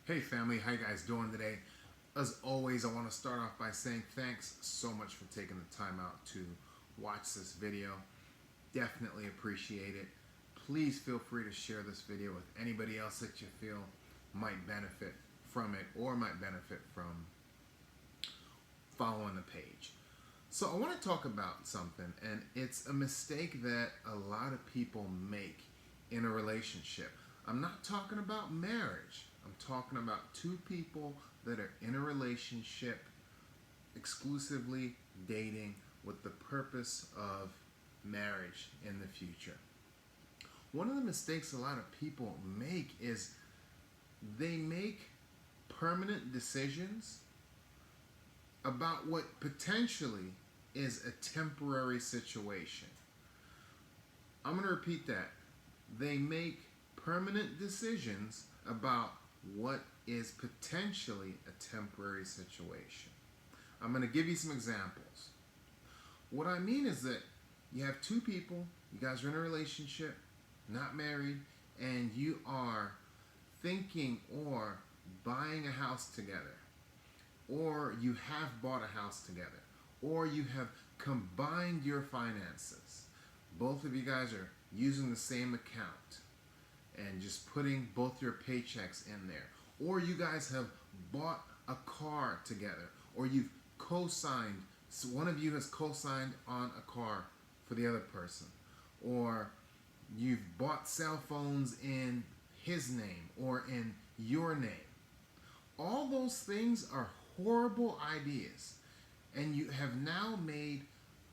Hey family, how you guys doing today? As always, I want to start off by saying thanks so much for taking the time out to watch this video. Definitely appreciate it. Please feel free to share this video with anybody else that you feel might benefit from it or might benefit from following the page. So I want to talk about something, and it's a mistake that a lot of people make in a relationship. I'm not talking about marriage. I'm talking about two people that are in a relationship, exclusively dating with the purpose of marriage in the future. One of the mistakes a lot of people make is they make permanent decisions about what potentially is a temporary situation. I'm going to repeat that. They make permanent decisions about what is potentially a temporary situation. I'm going to give you some examples. What I mean is that you have two people, you guys are in a relationship, not married, and you are thinking or buying a house together, or you have bought a house together, or you have combined your finances. Both of you guys are using the same account and just putting both your paychecks in there. Or you guys have bought a car together, or you've co-signed, so one of you has co-signed on a car for the other person, or you've bought cell phones in his name or in your name. All those things are horrible ideas, and you have now made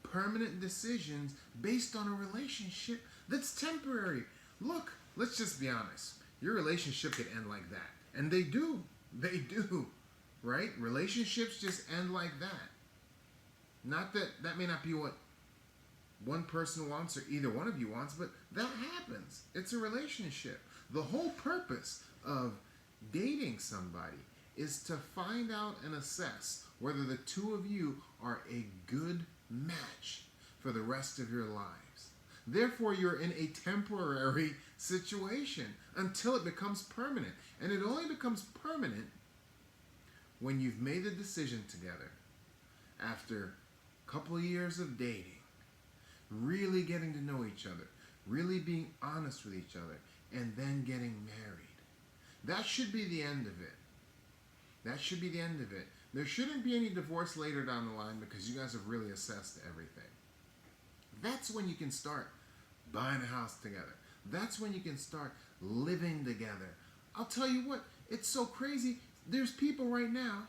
permanent decisions based on a relationship that's temporary. Look, let's just be honest. Your relationship could end like that. And they do. They do. Right? Relationships just end like that. Not that that may not be what one person wants or either one of you wants, but that happens. It's a relationship. The whole purpose of dating somebody is to find out and assess whether the two of you are a good match for the rest of your lives. Therefore, you're in a temporary situation until it becomes permanent. And it only becomes permanent when you've made the decision together after a couple of years of dating, really getting to know each other, really being honest with each other, and then getting married. That should be the end of it. That should be the end of it. There shouldn't be any divorce later down the line because you guys have really assessed everything. That's when you can start buying a house together. That's when you can start living together. I'll tell you what, it's so crazy. There's people right now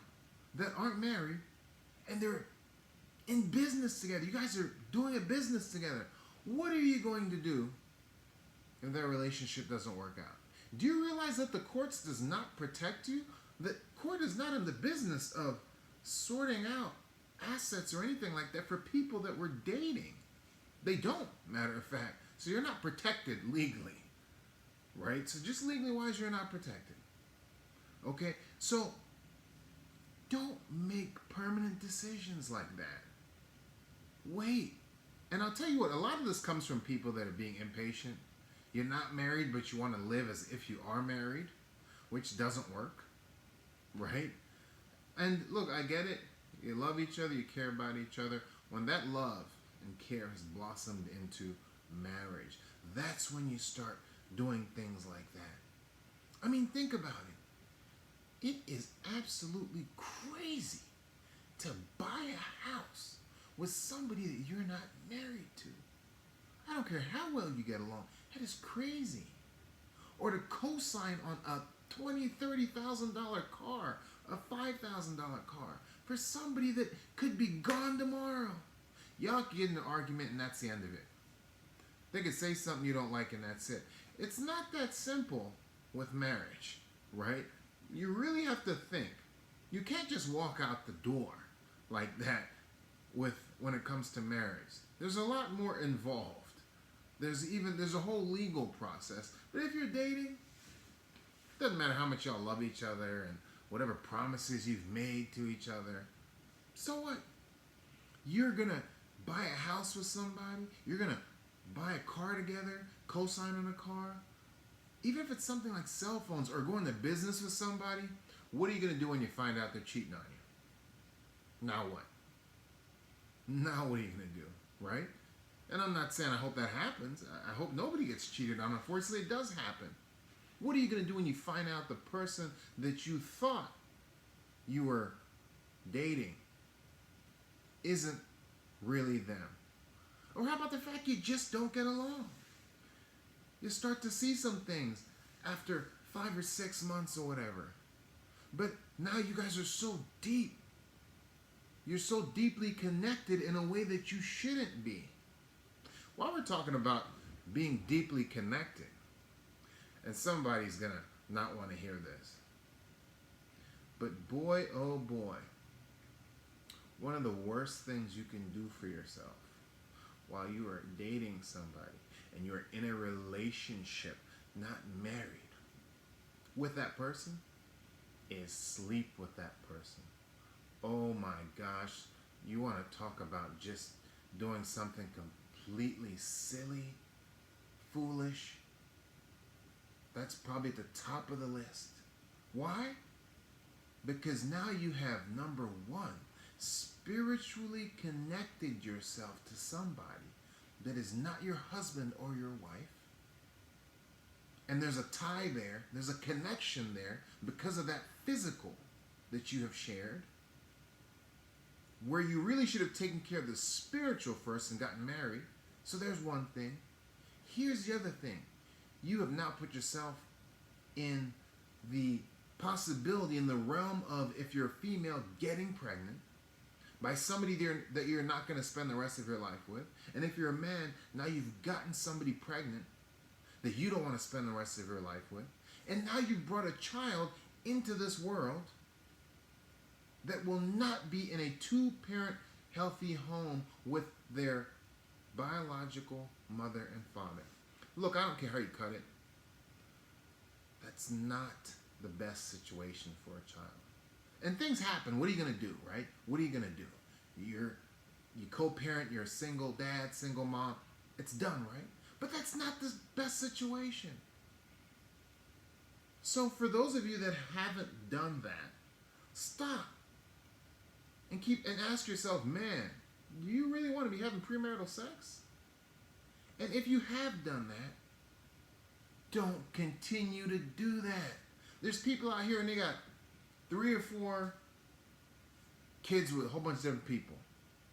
that aren't married and they're in business together. You guys are doing a business together. What are you going to do if their relationship doesn't work out? Do you realize that the courts does not protect you? The court is not in the business of sorting out assets or anything like that for people that we're dating. They don't, matter of fact. So you're not protected legally, right? So just legally wise, you're not protected. Okay? So don't make permanent decisions like that. Wait. And I'll tell you what, a lot of this comes from people that are being impatient. You're not married, but you want to live as if you are married, which doesn't work, right? And look, I get it. You love each other, you care about each other. When that love and care has blossomed into marriage, that's when you start doing things like that. I mean, think about it. It is absolutely crazy to buy a house with somebody that you're not married to. I don't care how well you get along. That is crazy. Or to co-sign on a $20,000, $30,000 car, a $5,000 car for somebody that could be gone tomorrow. Y'all get in an argument and that's the end of it. They could say something you don't like and that's it. It's not that simple with marriage, right? You really have to think. You can't just walk out the door like that with when it comes to marriage. There's a lot more involved. There's a whole legal process. But if you're dating, doesn't matter how much y'all love each other and whatever promises you've made to each other. So what? You're gonna buy a house with somebody. You're gonna buy a car together, co-sign on a car. Even if it's something like cell phones or going to business with somebody, what are you going to do when you find out they're cheating on you? Now what? Now what are you going to do, right? And I'm not saying I hope that happens. I hope nobody gets cheated on. Unfortunately, it does happen. What are you going to do when you find out the person that you thought you were dating isn't really them? Or how about the fact you just don't get along? You start to see some things after 5 or 6 months or whatever. But now you guys are so deep. You're so deeply connected in a way that you shouldn't be. While we're talking about being deeply connected, and somebody's going to not want to hear this, but boy, oh boy, one of the worst things you can do for yourself while you are dating somebody and you're in a relationship, not married, with that person, is sleep with that person. Oh my gosh, you want to talk about just doing something completely silly, foolish? That's probably at the top of the list. Why? Because now you have, number one, spiritually connected yourself to somebody that is not your husband or your wife. And there's a tie there, there's a connection there because of that physical that you have shared, where you really should have taken care of the spiritual first and gotten married. So there's one thing. Here's the other thing. You have now put yourself in the possibility, in the realm of, if you're a female, getting pregnant by somebody that you're not going to spend the rest of your life with. And if you're a man, now you've gotten somebody pregnant that you don't want to spend the rest of your life with. And now you've brought a child into this world that will not be in a two-parent healthy home with their biological mother and father. Look, I don't care how you cut it. That's not the best situation for a child. And things happen. What are you going to do, right? What are you going to do? You co-parent, you're a single dad, single mom. It's done, right? But that's not the best situation. So for those of you that haven't done that, stop. And ask yourself, man, do you really want to be having premarital sex? And if you have done that, don't continue to do that. There's people out here and they got 3 or 4 kids with a whole bunch of different people.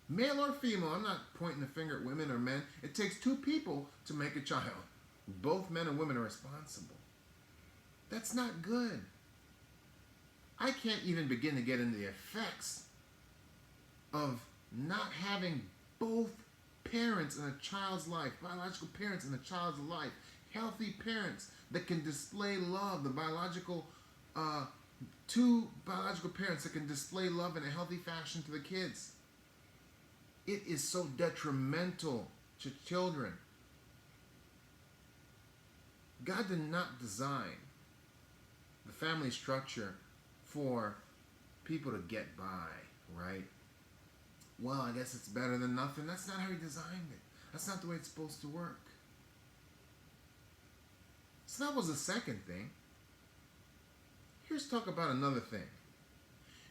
Male or female, I'm not pointing the finger at women or men. It takes 2 people to make a child. Both men and women are responsible. That's not good. I can't even begin to get into the effects of not having both parents in a child's life, biological parents in a child's life, healthy parents that can display love, the biological, 2 biological parents that can display love in a healthy fashion to the kids. It is so detrimental to children. God did not design the family structure for people to get by, right? Well, I guess it's better than nothing. That's not how he designed it. That's not the way it's supposed to work. So that was the second thing. Here's talk about another thing.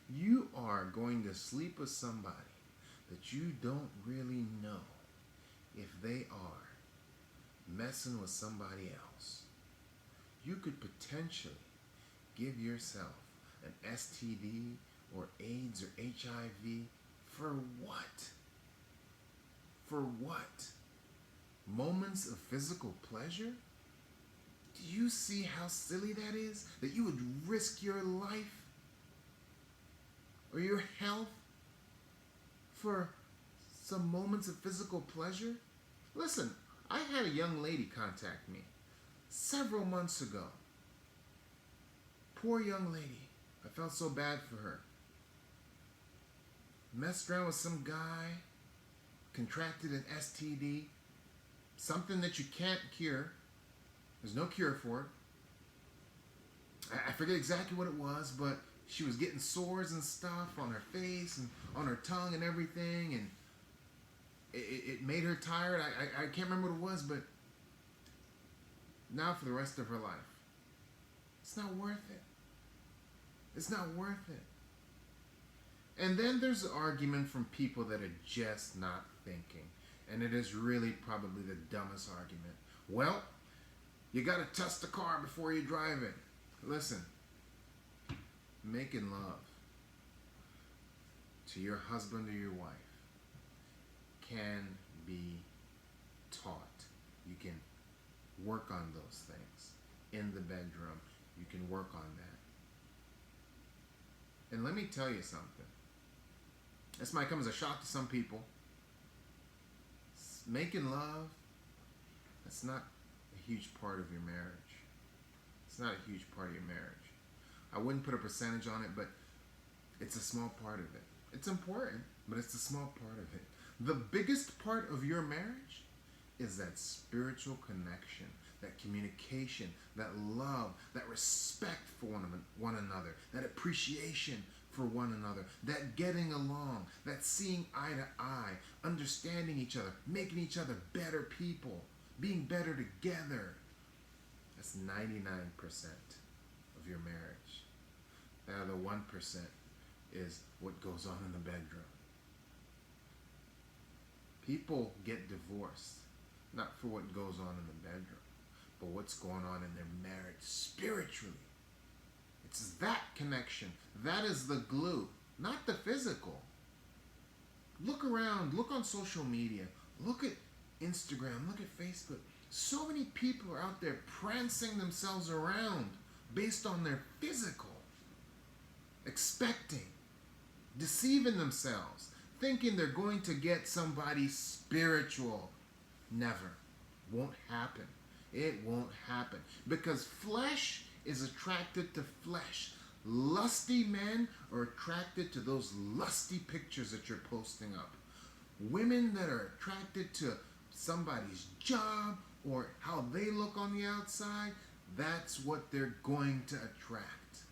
You are going to sleep with somebody that you don't really know if they are messing with somebody else. You could potentially give yourself an STD or AIDS or HIV. For what? For what? Moments of physical pleasure? Do you see how silly that is? That you would risk your life or your health for some moments of physical pleasure? Listen, I had a young lady contact me several months ago. Poor young lady. I felt so bad for her. Messed around with some guy, contracted an STD, something that you can't cure. There's no cure for it. I forget exactly what it was, but she was getting sores and stuff on her face and on her tongue and everything, and it made her tired. I can't remember what it was, but now for the rest of her life, It's not worth it. It's not worth it. And then there's the argument from people that are just not thinking. And it is really probably the dumbest argument. Well, you got to test the car before you drive it. Listen, making love to your husband or your wife can be taught. You can work on those things in the bedroom. You can work on that. And let me tell you something. This might come as a shock to some people. Making love, that's not a huge part of your marriage. It's not a huge part of your marriage. I wouldn't put a percentage on it, but it's a small part of it. It's important, but it's a small part of it. The biggest part of your marriage is that spiritual connection, that communication, that love, that respect for one another, that appreciation for one another, that getting along, that seeing eye to eye, understanding each other, making each other better people, being better together. That's 99% of your marriage. The other 1% is what goes on in the bedroom. People get divorced, not for what goes on in the bedroom, but what's going on in their marriage spiritually. It's that connection. That is the glue, not the physical. Look around. Look on social media. Look at Instagram. Look at Facebook. So many people are out there prancing themselves around based on their physical. Expecting. Deceiving themselves. Thinking they're going to get somebody spiritual. Never. Won't happen. It won't happen. Because flesh is attracted to flesh. Lusty men are attracted to those lusty pictures that you're posting up. Women that are attracted to somebody's job or how they look on the outside, that's what they're going to attract.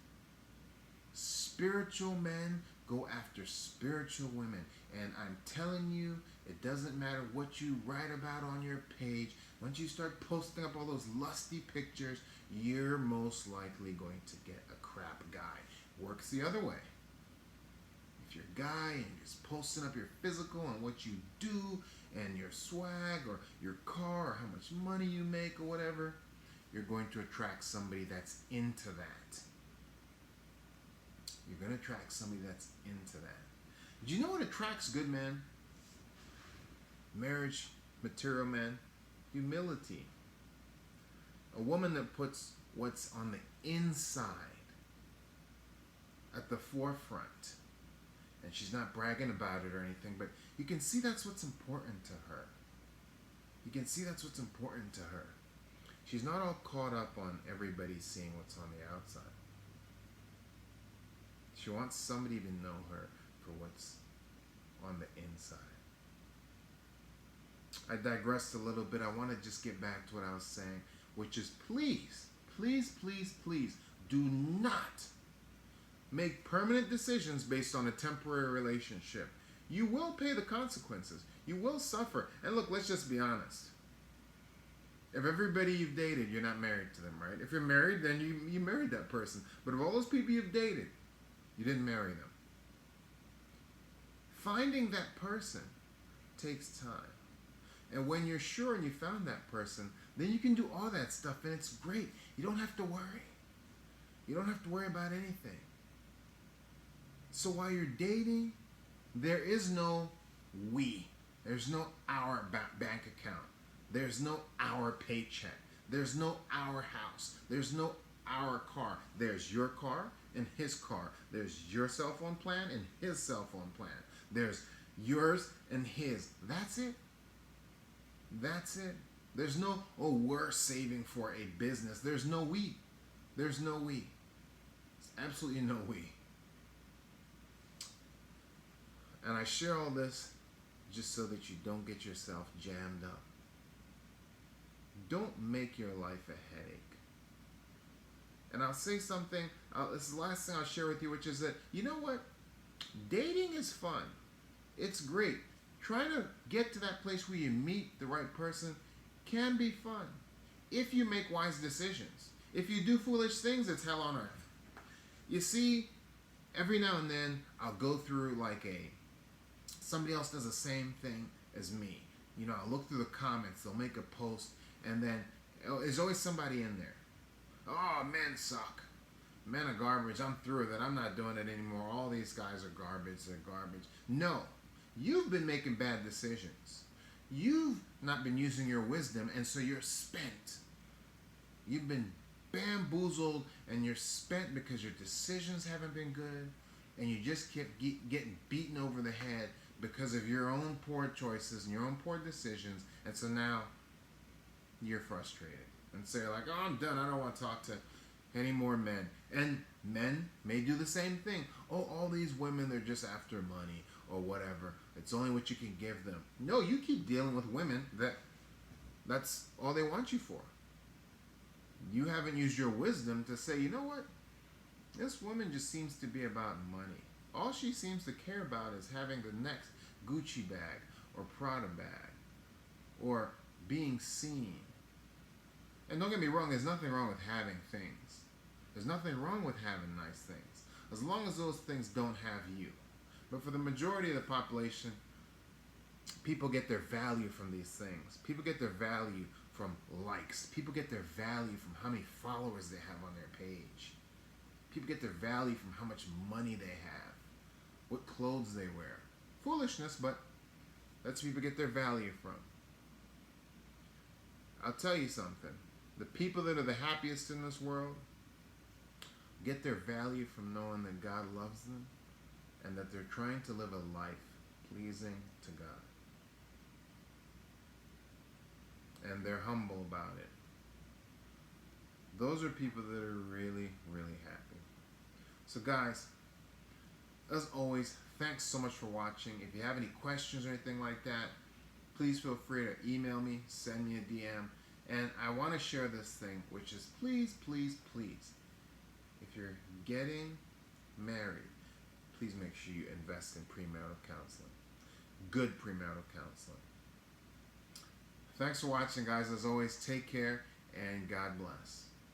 Spiritual men go after spiritual women. And I'm telling you, it doesn't matter what you write about on your page. Once you start posting up all those lusty pictures, you're most likely going to get a crap guy. Works the other way. If you're a guy and you're just posting up your physical and what you do and your swag or your car or how much money you make or whatever, you're going to attract somebody that's into that. You're going to attract somebody that's into that. Do you know what attracts good men? Marriage material men? Humility. A woman that puts what's on the inside at the forefront. And she's not bragging about it or anything, but you can see that's what's important to her. You can see that's what's important to her. She's not all caught up on everybody seeing what's on the outside. She wants somebody to know her for what's on the inside. I digressed a little bit. I want to just get back to what I was saying, which is please, please, please, please do not make permanent decisions based on a temporary relationship. You will pay the consequences. You will suffer. And look, let's just be honest. If everybody you've dated, you're not married to them, right? If you're married, then you married that person. But of all those people you've dated, you didn't marry them. Finding that person takes time. And when you're sure and you found that person, then you can do all that stuff and it's great. You don't have to worry. You don't have to worry about anything. So while you're dating, there is no we. There's no our bank account. There's no our paycheck. There's no our house. There's no our car. There's your car and his car. There's your cell phone plan and his cell phone plan. There's yours and his. That's it. That's it. There's no, oh, we're saving for a business. There's no we. There's no we. There's absolutely no we. And I share all this just so that you don't get yourself jammed up. Don't make your life a headache. And I'll say something, this is the last thing I'll share with you, which is that, you know what? Dating is fun. It's great. Trying to get to that place where you meet the right person can be fun if you make wise decisions. If you do foolish things, it's hell on earth. You see, every now and then I'll go through like somebody else does the same thing as me. You know, I'll look through the comments, they'll make a post, and then there's always somebody in there. Oh, men suck. Men are garbage. I'm through with it. I'm not doing it anymore. All these guys are garbage. They're garbage. No. You've been making bad decisions. You've not been using your wisdom, and so you're spent. You've been bamboozled, and you're spent because your decisions haven't been good, and you just kept getting beaten over the head because of your own poor choices and your own poor decisions, and so now you're frustrated. And so you're like, oh, I'm done. I don't want to talk to any more men. And men may do the same thing. Oh, all these women, they're just after money or whatever. It's only what you can give them. No, you keep dealing with women that's all they want you for. You haven't used your wisdom to say, you know what? This woman just seems to be about money. All she seems to care about is having the next Gucci bag or Prada bag or being seen. And don't get me wrong, there's nothing wrong with having things. There's nothing wrong with having nice things, as long as those things don't have you. But for the majority of the population, people get their value from these things. People get their value from likes. People get their value from how many followers they have on their page. People get their value from how much money they have, what clothes they wear. Foolishness, but that's where people get their value from. I'll tell you something. The people that are the happiest in this world get their value from knowing that God loves them and that they're trying to live a life pleasing to God. And they're humble about it. Those are people that are really, really happy. So guys, as always, thanks so much for watching. If you have any questions or anything like that, please feel free to email me, send me a DM. And I want to share this thing, which is please, please, please, if you're getting married, please make sure you invest in premarital counseling. Good premarital counseling. Thanks for watching, guys. As always, take care and God bless.